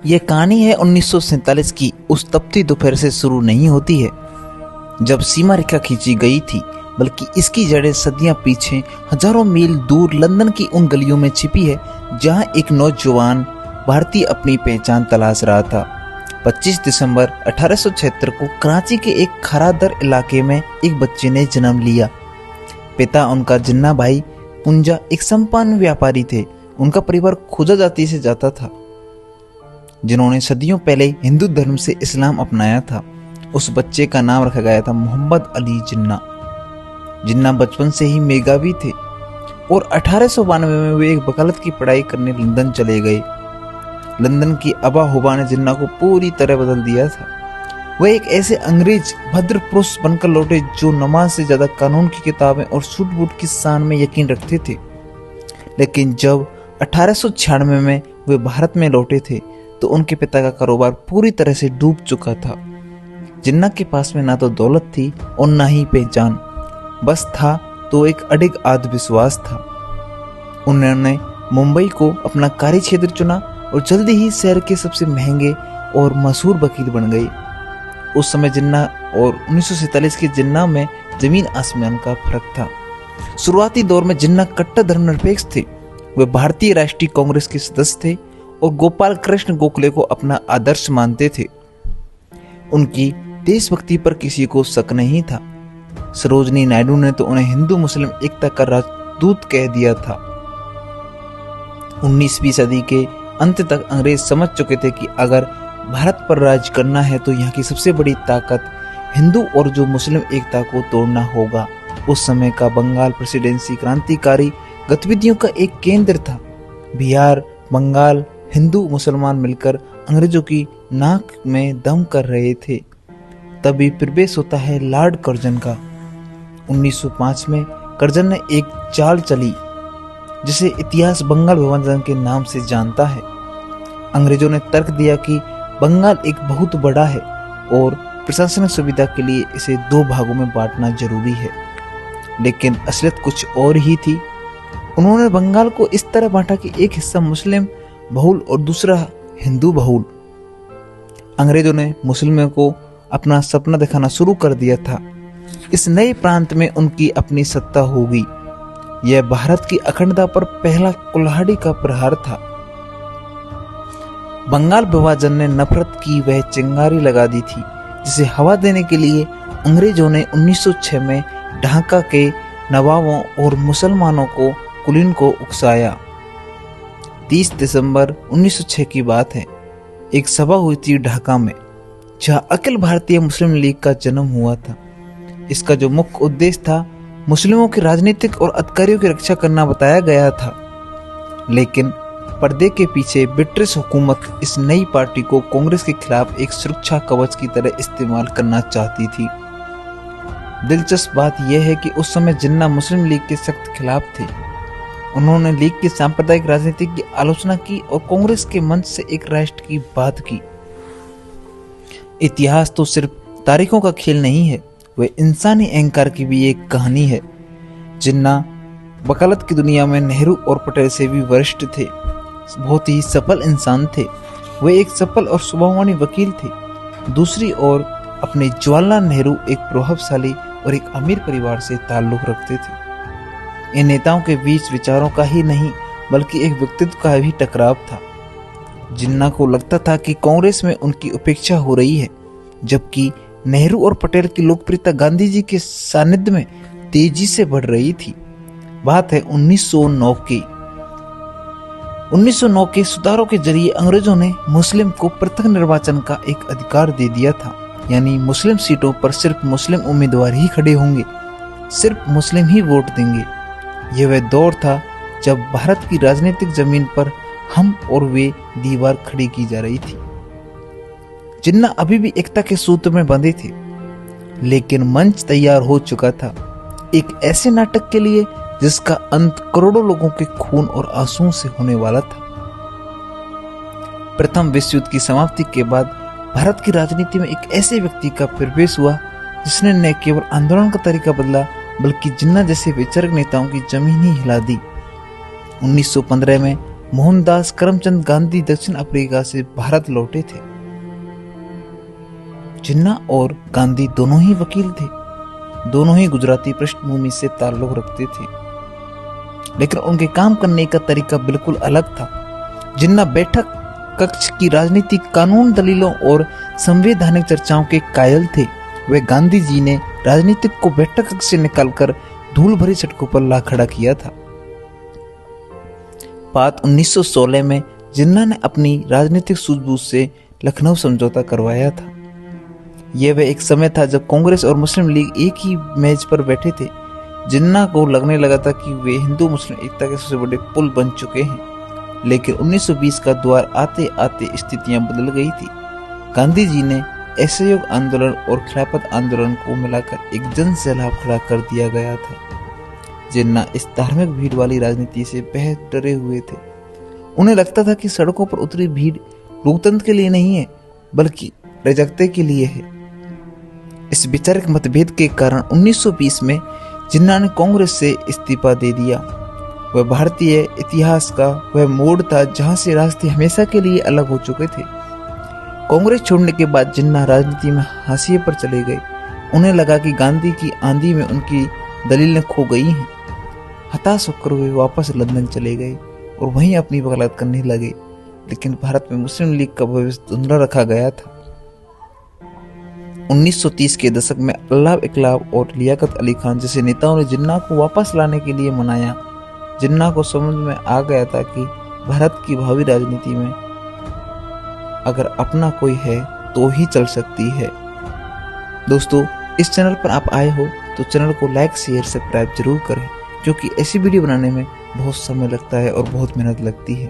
ये कहानी है 1947 की। उस तपती दोपहर से शुरू नहीं होती है जब सीमा रेखा खींची गई थी, बल्कि इसकी जड़ें सदियां पीछे हजारों मील दूर लंदन की उन गलियों में छिपी है जहां एक नौजवान भारतीय अपनी पहचान तलाश रहा था। 25 दिसंबर 1876 को कराची के एक खरादर इलाके में एक बच्चे ने जन्म लिया। पिता उनका जिन्ना भाई पुंजा एक संपन्न व्यापारी थे। उनका परिवार खुजा जाति से जाता था, जिन्होंने सदियों पहले हिंदू धर्म से इस्लाम अपनाया था। उस बच्चे का नाम रखा गया था मोहम्मद अली जिन्ना। जिन्ना बचपन से ही मेधावी थे और 1892 में वे एक वकालत की पढ़ाई करने लंदन चले गए। लंदन की आबा हवा ने जिन्ना को पूरी तरह बदल दिया था। वह एक ऐसे अंग्रेज भद्र पुरुष बनकर लौटे जो नमाज से ज्यादा कानून की किताबें और सूट बूट की शान में यकीन रखते थे। लेकिन जब 1896 में वे भारत में लौटे थे तो उनके पिता का कारोबार पूरी तरह से डूब चुका था। जिन्ना के पास में ना तो दौलत थी और ना ही पहचान, बस था तो एक अडिग आत्मविश्वास था। उन्होंने मुंबई को अपना कार्य क्षेत्र चुना और जल्दी ही शहर के सबसे महंगे और मशहूर वकील बन गए। उस समय जिन्ना और 1947 के जिन्ना में जमीन आसमान का फर्क था। शुरुआती दौर में जिन्ना कट्टर धर्मनिरपेक्ष थे। वे भारतीय राष्ट्रीय कांग्रेस के सदस्य थे और गोपाल कृष्ण गोखले को अपना आदर्श मानते थे। उनकी देशभक्ति पर किसी को शक नहीं था। सरोजनी नायडू ने तो उन्हें हिंदू मुस्लिम एकता का राजदूत कह दिया था। 19वीं सदी के अंत तक अंग्रेज समझ चुके थे कि अगर भारत पर राज करना है तो यहाँ की सबसे बड़ी ताकत हिंदू और जो मुस्लिम एकता को तोड़ना होगा। उस समय का बंगाल प्रेसिडेंसी क्रांतिकारी गतिविधियों का एक केंद्र था। बिहार, बंगाल, हिंदू मुसलमान मिलकर अंग्रेजों की नाक में दम कर रहे थे। तभी प्रवेश होता है लॉर्ड कर्जन का। 1905 में कर्जन ने एक चाल चली जिसे इतिहास बंगाल विभाजन के नाम से जानता है। अंग्रेजों ने तर्क दिया कि बंगाल एक बहुत बड़ा है और प्रशासनिक सुविधा के लिए इसे 2 भागों में बांटना जरूरी है। लेकिन असलियत कुछ और ही थी। उन्होंने बंगाल को इस तरह बांटा कि एक हिस्सा मुस्लिम बहुल और दूसरा हिंदू बहुल। अंग्रेजों ने मुस्लिमों को अपना सपना दिखाना शुरू कर दिया था। इस नए प्रांत में उनकी अपनी सत्ता होगी। यह भारत की अखंडता पर पहला कुल्हाड़ी का प्रहार था। बंगाल विभाजन ने नफरत की वह चिंगारी लगा दी थी जिसे हवा देने के लिए अंग्रेजों ने 1906 में ढाका के नवाबों और मुसलमानों को कुलीन को उकसाया। 30 दिसंबर 1906 की बात है। एक सभा हुई थी ढाका में जहां अखिल भारतीय मुस्लिम लीग का जन्म हुआ था। इसका जो मुख्य उद्देश्य था मुस्लिमों की राजनीतिक और अधिकारियों की रक्षा करना बताया गया था। लेकिन पर्दे के पीछे ब्रिटिश हुकूमत इस नई पार्टी को कांग्रेस के खिलाफ एक सुरक्षा कवच की तरह इस्तेमाल करना चाहती थी। दिलचस्प बात यह है कि उस समय जिन्ना मुस्लिम लीग के सख्त खिलाफ थे। उन्होंने लीग की सांप्रदायिक राजनीति की आलोचना की और कांग्रेस के मंच से एक राष्ट्र की बात की। इतिहास तो सिर्फ तारीखों का खेल नहीं है, वह इंसानी अहंकार की भी एक कहानी है। जिन्ना वकालत की दुनिया में नेहरू और पटेल से भी वरिष्ठ थे। बहुत ही सफल इंसान थे। वे एक सफल और स्वभाववानी वकील थे। दूसरी ओर अपने जवाहरलाल नेहरू एक प्रभावशाली और एक अमीर परिवार से ताल्लुक रखते थे। इन नेताओं के बीच विचारों का ही नहीं बल्कि एक व्यक्तित्व का भी टकराव था। जिन्ना को लगता था कि कांग्रेस में उनकी उपेक्षा हो रही है, जबकि नेहरू और पटेल की लोकप्रियता गांधी जी के सानिध्य में तेजी से बढ़ रही थी। बात है 1909 की। 1909 के सुधारों के जरिए अंग्रेजों ने मुस्लिम को पृथक निर्वाचन का एक अधिकार दे दिया था। यानी मुस्लिम सीटों पर सिर्फ मुस्लिम उम्मीदवार ही खड़े होंगे, सिर्फ मुस्लिम ही वोट देंगे। यह वह दौर था जब भारत की राजनीतिक जमीन पर हम और वे दीवार खड़ी की जा रही थी। जिन्ना अभी भी एकता के सूत्र में बंधे थे, लेकिन मंच तैयार हो चुका था एक ऐसे नाटक के लिए जिसका अंत करोड़ों लोगों के खून और आंसुओं से होने वाला था। प्रथम विश्व युद्ध की समाप्ति के बाद भारत की राजनीति में एक ऐसे व्यक्ति का प्रवेश हुआ जिसने न केवल आंदोलन का तरीका बदला बल्कि जिन्ना जैसे विचारक नेताओं की जमीन ही हिला दी। 1915 में मोहनदास करमचंद गांधी दक्षिण अफ्रीका से भारत लौटे थे। जिन्ना और गांधी दोनों ही वकील थे, दोनों ही गुजराती पृष्ठभूमि से ताल्लुक रखते थे, लेकिन उनके काम करने का तरीका बिल्कुल अलग था। जिन्ना बैठक कक्ष की राजनीतिक कानून दलीलों और संवैधानिक चर्चाओं के कायल थे। वे गांधी जी ने राजनीतिक को बैठक कक्ष से निकालकर धूल भरी सड़कों पर ला खड़ा किया था। बात 1916 में जिन्ना ने अपनी राजनीतिक सूझबूझ से लखनऊ समझौता करवाया था। यह वह एक समय था जब कांग्रेस और मुस्लिम लीग एक ही मेज पर बैठे थे। जिन्ना को लगने लगा था कि वे हिंदू मुस्लिम एकता के सबसे बड़े पुल बन चुके हैं, लेकिन 1920 का द्वार आते आते स्थितियां बदल गई थी। गांधी जी ने असहयोग आंदोलन और खिलाफत आंदोलन को मिलाकर एक जन सैलाब खड़ा कर दिया गया था। जिन्ना इस धार्मिक भीड़ वाली राजनीति से बेहद डरे हुए थे। उन्हें लगता था कि सड़कों पर उतरी भीड़ लोकतंत्र के लिए नहीं है, बल्कि रजकते के लिए है। इस विचारक मतभेद के कारण 1920 में जिन्ना ने कांग्रेस से इस्तीफा दे दिया। वह भारतीय इतिहास का वह मोड़ था जहां से रास्ते हमेशा के लिए अलग हो चुके थे। कांग्रेस छोड़ने के बाद जिन्ना राजनीति में हाशिए पर चले गए। उन्हें लगा कि गांधी की आंधी में उनकी दलीलें खो गई हैं। हताश होकर वे वापस लंदन चले गए और वहीं अपनी वकालत करने लगे, लेकिन भारत में मुस्लिम लीग का भविष्य धुंधला रखा गया था। 1930 के दशक में अल्लाह इकबाल और लियाकत अली खान जैसे नेताओं ने जिन्ना को वापस लाने के लिए मनाया। जिन्ना को समझ में आ गया था कि भारत की भावी राजनीति में अगर अपना कोई है तो ही चल सकती है। दोस्तों, इस चैनल पर आप आए हो तो चैनल को लाइक शेयर सब्सक्राइब जरूर करें, क्योंकि ऐसी वीडियो बनाने में बहुत समय लगता है और बहुत मेहनत लगती है।